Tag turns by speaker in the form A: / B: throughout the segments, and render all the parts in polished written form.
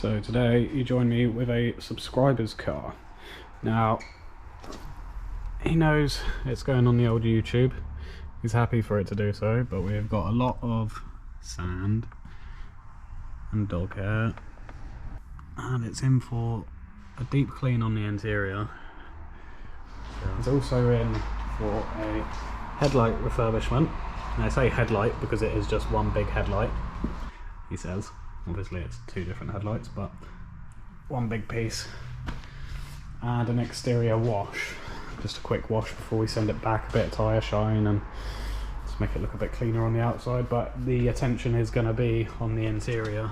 A: So today you join me with a subscriber's car. Now, he knows it's going on the old YouTube. He's happy for it to do so, but we've got a lot of sand and dog hair, and it's in for a deep clean on the interior. It's also in for a headlight refurbishment. And I say headlight because it is just one big headlight, he says. Obviously it's two different headlights, but one big piece. And an exterior wash. Just a quick wash before we send it back, a bit of tyre shine and just make it look a bit cleaner on the outside. But the attention is going to be on the interior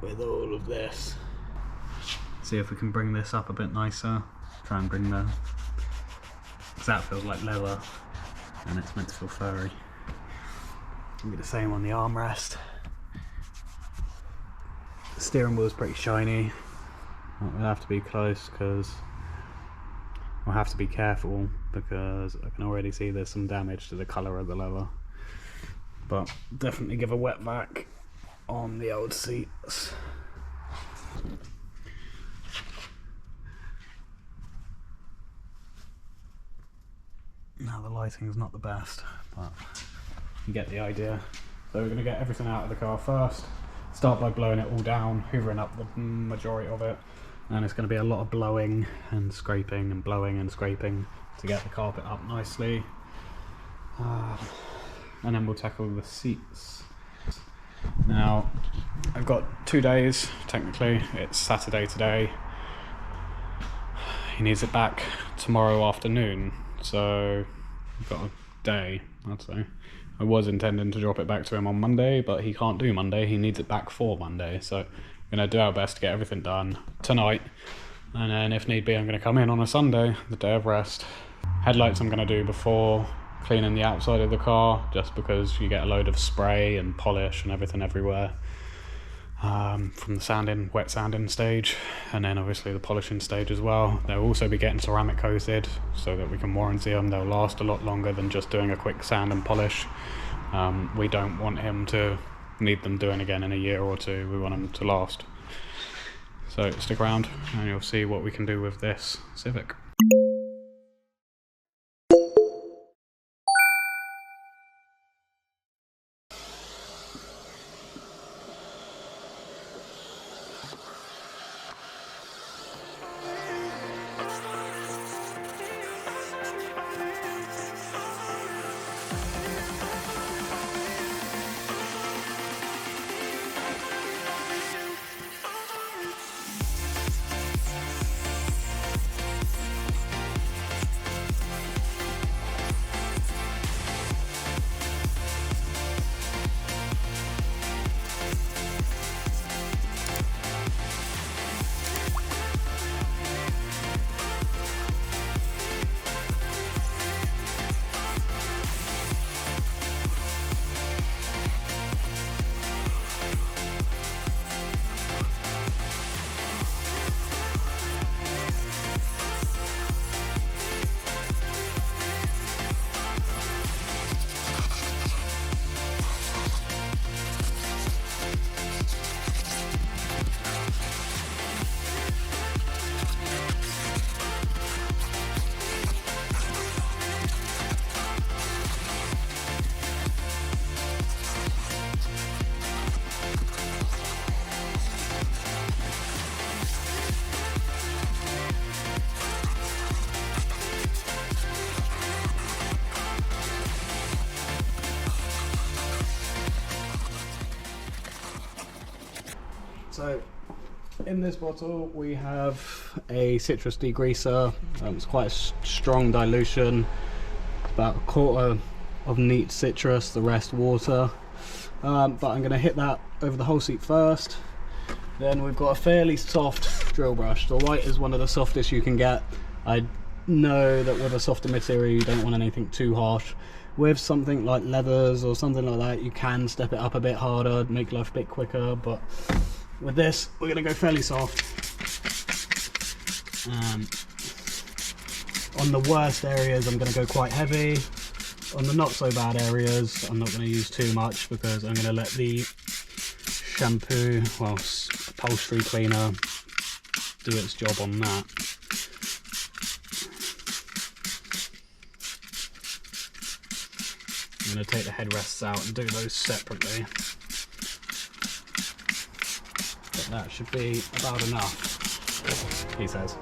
A: with all of this. See if we can bring this up a bit nicer. Try and bring the... because that feels like leather and it's meant to feel furry. It'll be the same on the armrest. The steering wheel is pretty shiny. We'll have to be close because we'll have to be careful because I can already see there's some damage to the colour of the leather. But definitely give a wet vac on the old seats. Now the lighting is not the best, but you get the idea. So we're going to get everything out of the car first. Start by blowing it all down, hoovering up the majority of it. And it's going to be a lot of blowing and scraping and blowing and scraping to get the carpet up nicely. And then we'll tackle the seats. Now, I've got 2 days, technically. It's Saturday today. He needs it back tomorrow afternoon. So, I've got a day, I'd say. I was intending to drop it back to him on Monday, but he can't do Monday. He needs it back for Monday. So, we're going to do our best to get everything done tonight. And then, if need be, I'm going to come in on a Sunday, the day of rest. Headlights I'm going to do before cleaning the outside of the car, just because you get a load of spray and polish and everything everywhere. From the wet sanding stage, and then obviously the polishing stage as well. They'll also be getting ceramic coated so that we can warranty them. They'll last a lot longer than just doing a quick sand and polish. We don't want him to need them doing again in a year or two. We want them to last. So stick around and you'll see what we can do with this Civic. So, in this bottle we have a citrus degreaser. It's quite a strong dilution, about a quarter of neat citrus, the rest water. But I'm going to hit that over the whole seat first. Then we've got a fairly soft drill brush. The white is one of the softest you can get. I know that with a softer material you don't want anything too harsh. With something like leathers or something like that, you can step it up a bit harder, make life a bit quicker, but with this, we're going to go fairly soft. On the worst areas, I'm going to go quite heavy. On the not so bad areas, I'm not going to use too much because I'm going to let the shampoo, well, upholstery cleaner, do its job on that. I'm going to take the headrests out and do those separately. But that should be about enough, he says.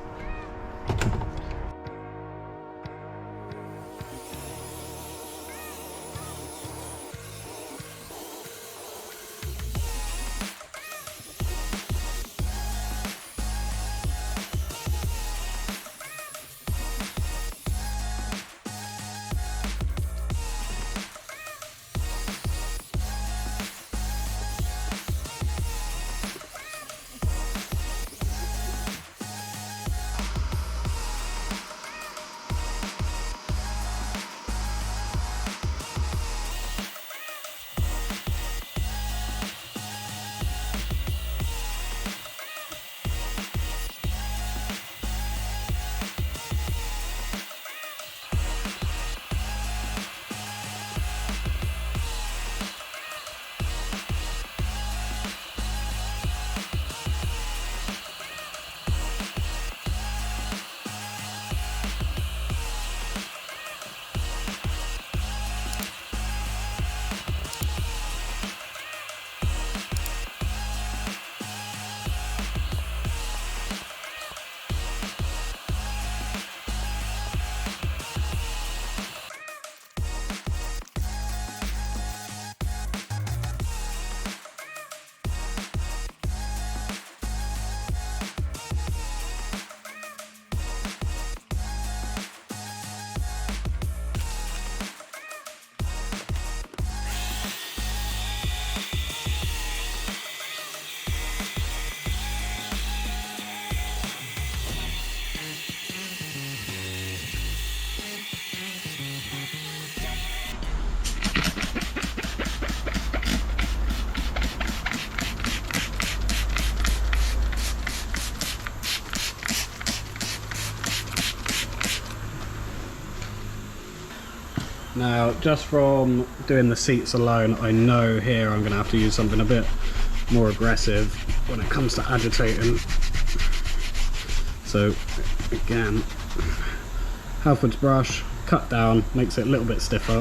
A: Now, just from doing the seats alone, I know here I'm going to have to use something a bit more aggressive when it comes to agitating. So, again, Halford's brush, cut down, makes it a little bit stiffer.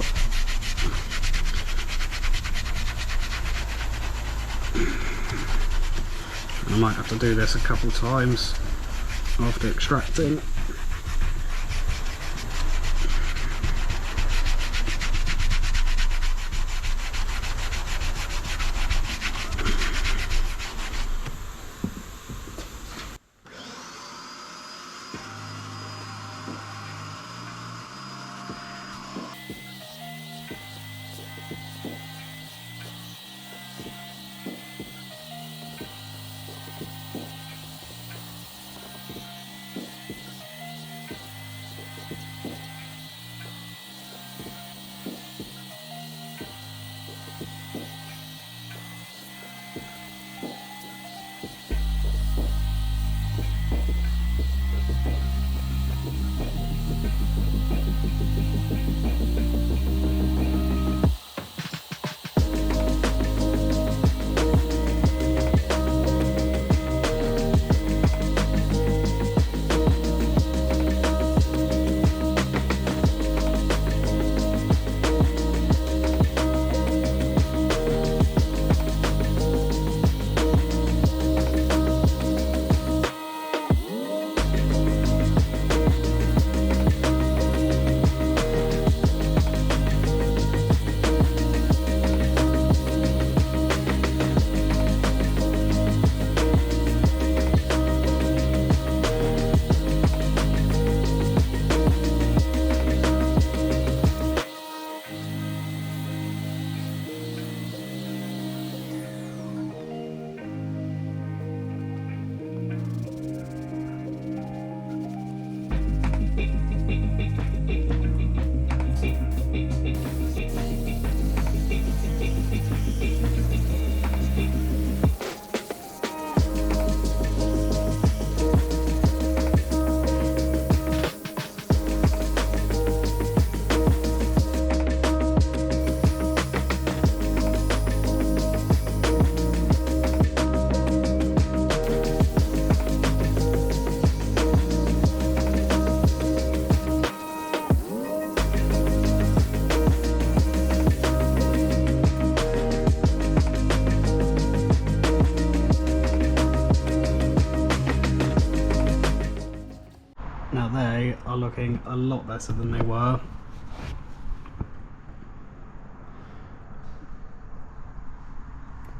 A: And I might have to do this a couple times after extracting. They are looking a lot better than they were.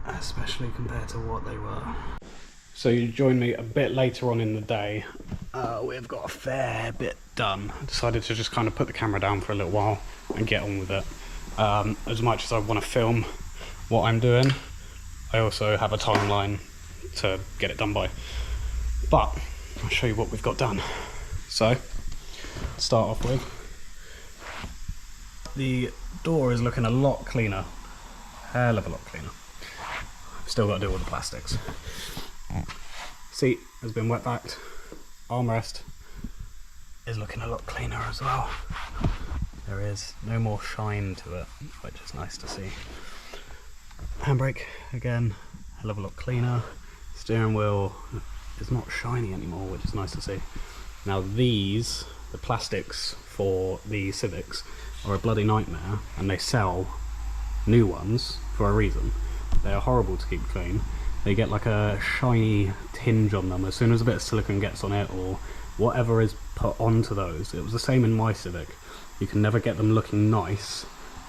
A: Especially compared to what they were. So you join me a bit later on in the day. We've got a fair bit done. I decided to just kind of put the camera down for a little while and get on with it. As much as I want to film what I'm doing, I also have a timeline to get it done by. But I'll show you what we've got done. So, to start off with, the door is looking a lot cleaner. Hell of a lot cleaner. Still got to do all the plastics. Seat has been wet backed. Armrest is looking a lot cleaner as well. There is no more shine to it, which is nice to see. Handbrake, again, hell of a lot cleaner. Steering wheel is not shiny anymore, which is nice to see. Now these, the plastics for the Civics, are a bloody nightmare, and they sell new ones for a reason. They are horrible to keep clean. They get like a shiny tinge on them as soon as a bit of silicone gets on it or whatever is put onto those. It was the same in my Civic. You can never get them looking nice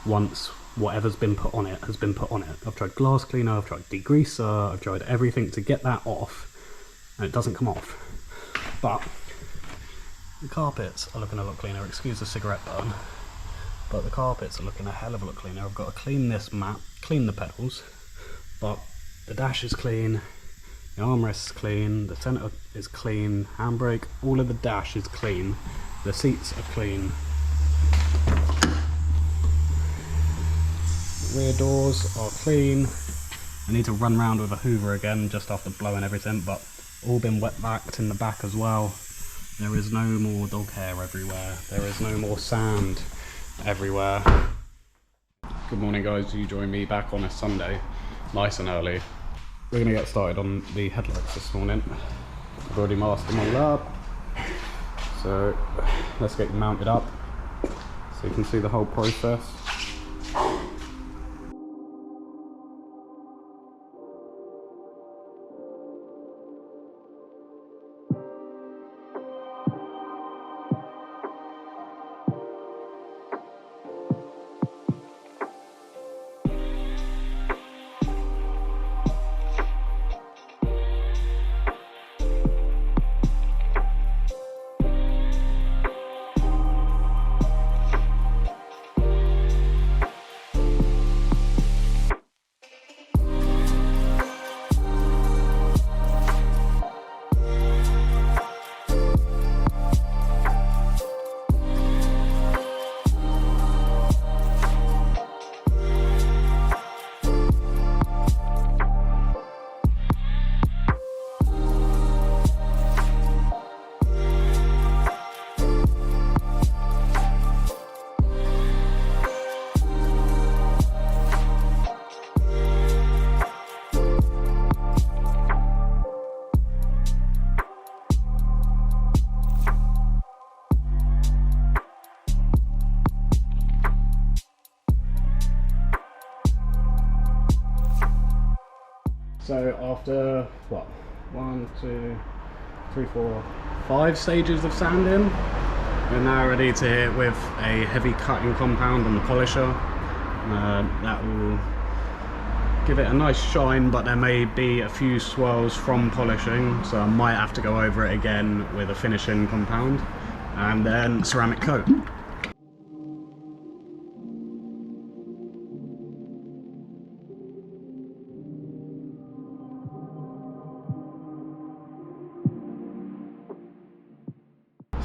A: once whatever's been put on it has been put on it. I've tried glass cleaner, I've tried degreaser, I've tried everything to get that off, and it doesn't come off. But the carpets are looking a lot cleaner. Excuse the cigarette burn, but the carpets are looking a hell of a lot cleaner. I've got to clean this mat, clean the pedals, but the dash is clean, the armrest is clean, the centre is clean, handbrake, all of the dash is clean, the seats are clean. The rear doors are clean. I need to run around with a hoover again just after blowing everything, but all been wet backed in the back as well. There is no more dog hair everywhere. There is no more sand everywhere. Good morning guys, you join me back on a Sunday, nice and early. We're going to get started on the headlights this morning. I've already masked them all up. So let's get them mounted up so you can see the whole process. So after, what, 1, 2, 3, 4, 5 stages of sanding, we're now ready to hit with a heavy cutting compound on the polisher. That will give it a nice shine, but there may be a few swirls from polishing, so I might have to go over it again with a finishing compound and then ceramic coat.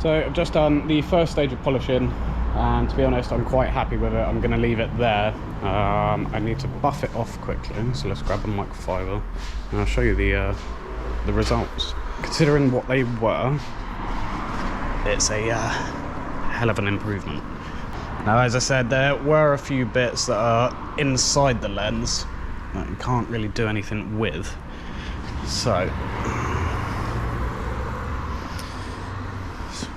A: So I've just done the first stage of polishing, and to be honest I'm quite happy with it. I'm going to leave it there. I need to buff it off quickly, so let's grab a microfiber and I'll show you the results. Considering what they were, it's a hell of an improvement. Now as I said, there were a few bits that are inside the lens that you can't really do anything with, so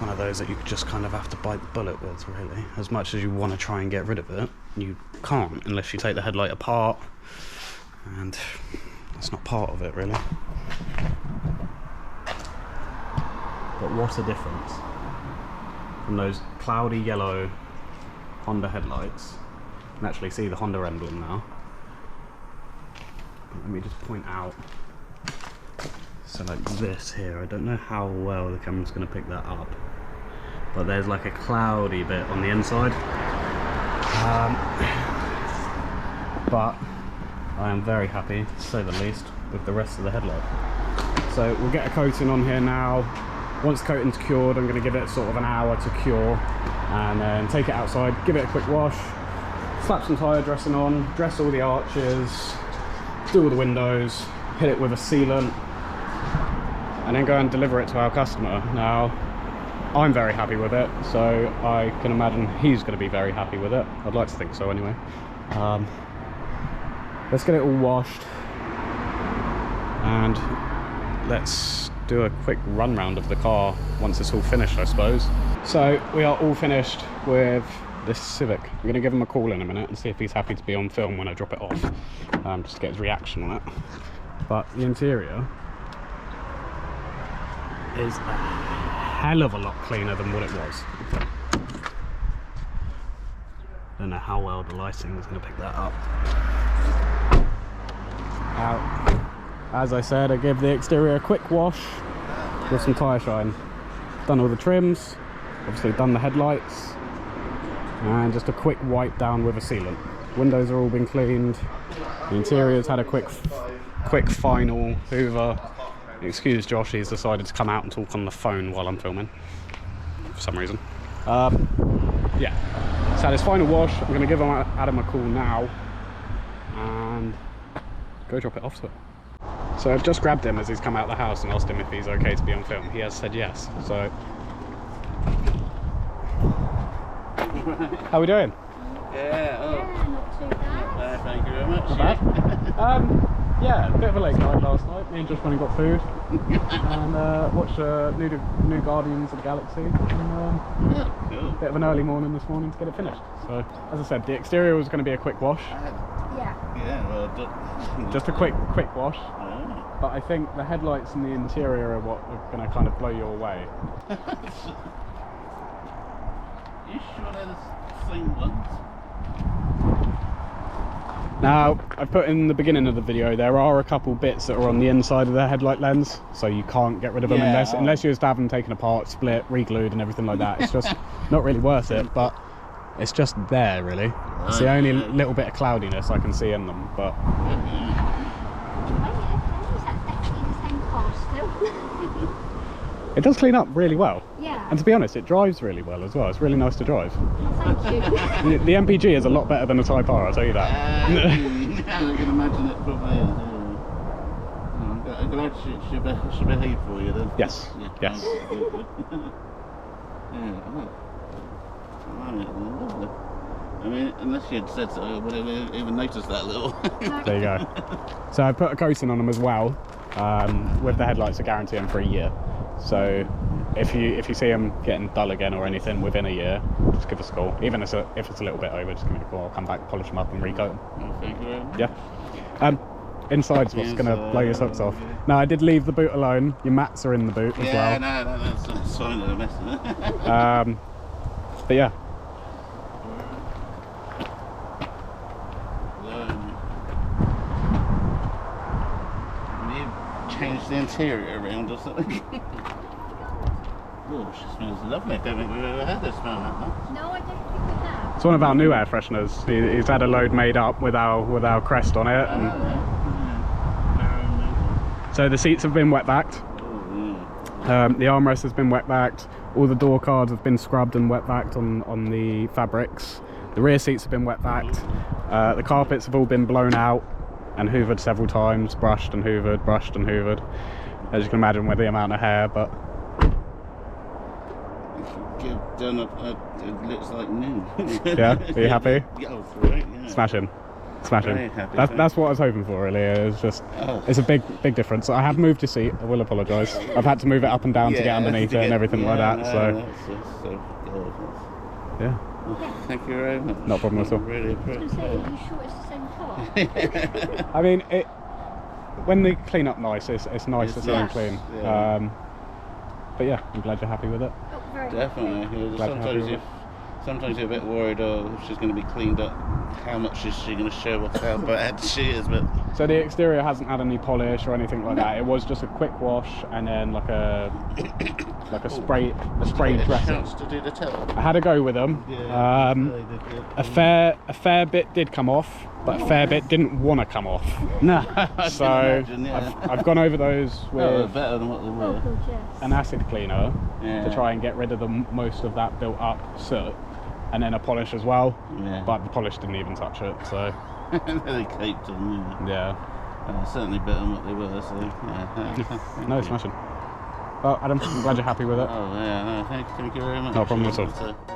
A: one of those that you just kind of have to bite the bullet with, really. As much as you want to try and get rid of it, you can't unless you take the headlight apart, and that's not part of it, really. But what a difference. from those cloudy yellow Honda headlights. You can actually see the Honda emblem now. But let me just point out. So like this here, I don't know how well the camera's going to pick that up, but there's like a cloudy bit on the inside. But I am very happy, to say the least, with the rest of the headlight. So we'll get a coating on here now. Once the coating's cured, I'm going to give it sort of an hour to cure, and then take it outside, give it a quick wash, slap some tyre dressing on, dress all the arches, do all the windows, hit it with a sealant, and then go and deliver it to our customer. Now, I'm very happy with it, so I can imagine he's going to be very happy with it. I'd like to think so anyway. Let's get it all washed, and let's do a quick run round of the car once it's all finished, I suppose. So we are all finished with this Civic. I'm going to give him a call in a minute and see if he's happy to be on film when I drop it off, just to get his reaction on it. But the interior is a hell of a lot cleaner than what it was. Don't know how well the lighting is going to pick that up. Now, as I said, I gave the exterior a quick wash with some tyre shine. Done all the trims, obviously done the headlights, and just a quick wipe down with a sealant. Windows are all been cleaned. The interior's had a quick final hoover. Excuse Josh, he's decided to come out and talk on the phone while I'm filming for some reason. Yeah, it's had his final wash. I'm going to give Adam a call now and go drop it off to him. So I've just grabbed him as he's come out of the house and asked him if he's okay to be on film. He has said yes. So how are we doing?
B: Yeah,
C: not too bad.
B: thank you very much.
A: Not bad. Yeah, a bit of a late night last night. Me and Josh went and got food and watched new Guardians of the Galaxy. And,
B: Cool.
A: bit of an early morning this morning to get it finished. So, as I said, the exterior was going to be a quick wash.
C: Yeah.
B: Well,
A: Just a quick wash. But I think the headlights and the interior are what are going to kind of blow you away.
B: You sure they're the same ones?
A: Now, I put in the beginning of the video, there are a couple bits that are on the inside of the headlight lens, so you can't get rid of them unless you just have them taken apart, split, re-glued and everything like that. It's just not really worth it, but it's just there really. It's the only little bit of cloudiness I can see in them, but it does clean up really well.
C: Yeah.
A: And to be honest, it drives really well as well. It's really nice to drive.
C: Thank you.
A: The MPG is a lot better than a Type R, I'll tell you that.
B: I can imagine it probably is. I'm glad she behaved for you then.
A: Yes.
B: Yeah.
A: Yes.
B: Good. Yeah. Lovely. I mean, unless you had said so, I would have even noticed that little.
A: There you go. So I put a coating on them as well. With the headlights, I guarantee them for a year. So if you see them getting dull again or anything within a year, just give us a call. Even if it's a little bit over, just give me a call. I'll come back, polish them up and recoat them.
B: Well, thank you very much.
A: Yeah. Inside's what's going to blow your socks off. Now, I did leave the boot alone. Your mats are in the boot as well.
B: Yeah, no, that's fine. I'm messing it.
A: But yeah.
B: Change the interior around or something. Oh, she smells lovely. I don't think we've ever had this smell that much.
C: No, I don't think we have.
A: It's one of our new air fresheners. He's had a load made up with our crest on it. And so the seats have been wet backed. The armrest has been wet backed. All the door cards have been scrubbed and wet backed on the fabrics. The rear seats have been wet backed. The carpets have all been blown out and hoovered several times, brushed and hoovered, as you can imagine with the amount of hair. But
B: it looks like new.
A: yeah, are you happy?
B: Yeah, oh, great, yeah.
A: Smashing.
B: Very happy,
A: That's what I was hoping for really. It's just it's a big difference. I have moved your seat, I will apologise. I've had to move it up and down to get underneath it and everything like that. Yeah.
B: Thank you very much.
A: Not a problem at all.
B: Really appreciate it.
C: Are you sure it's the same car?
A: I mean, when they clean up nice, it's nice to see them clean.
B: Yeah.
A: But yeah, I'm glad you're happy with it.
C: Oh, very
B: Definitely.
C: happy.
B: Yeah,
A: Glad you're happy with it.
B: sometimes you're a bit worried, if she's going to be cleaned up, how much is she going to show off how bad she is? But
A: So the exterior hasn't had any polish or anything like that. It was just a quick wash and then like a spray
B: a
A: dressing.
B: chance to do the tell.
A: I had a go with them.
B: Yeah,
A: A fair bit did come off, but a fair bit didn't want to come off.
B: No, I
A: So
B: can imagine, yeah.
A: I've gone over those
B: Well,
A: with
B: better than what they
C: Oh,
B: were.
C: gorgeous.
A: an acid cleaner
B: Yeah.
A: to try and get rid of most of that built up soot, and then a polish as well.
B: Yeah.
A: But the polish didn't even touch it. So
B: They caked them,
A: yeah,
B: certainly better than what they were, so yeah.
A: no smashing. Well, Adam, I'm glad you're happy with it.
B: Oh, yeah, no, thank you very much.
A: No problem at all.
B: But,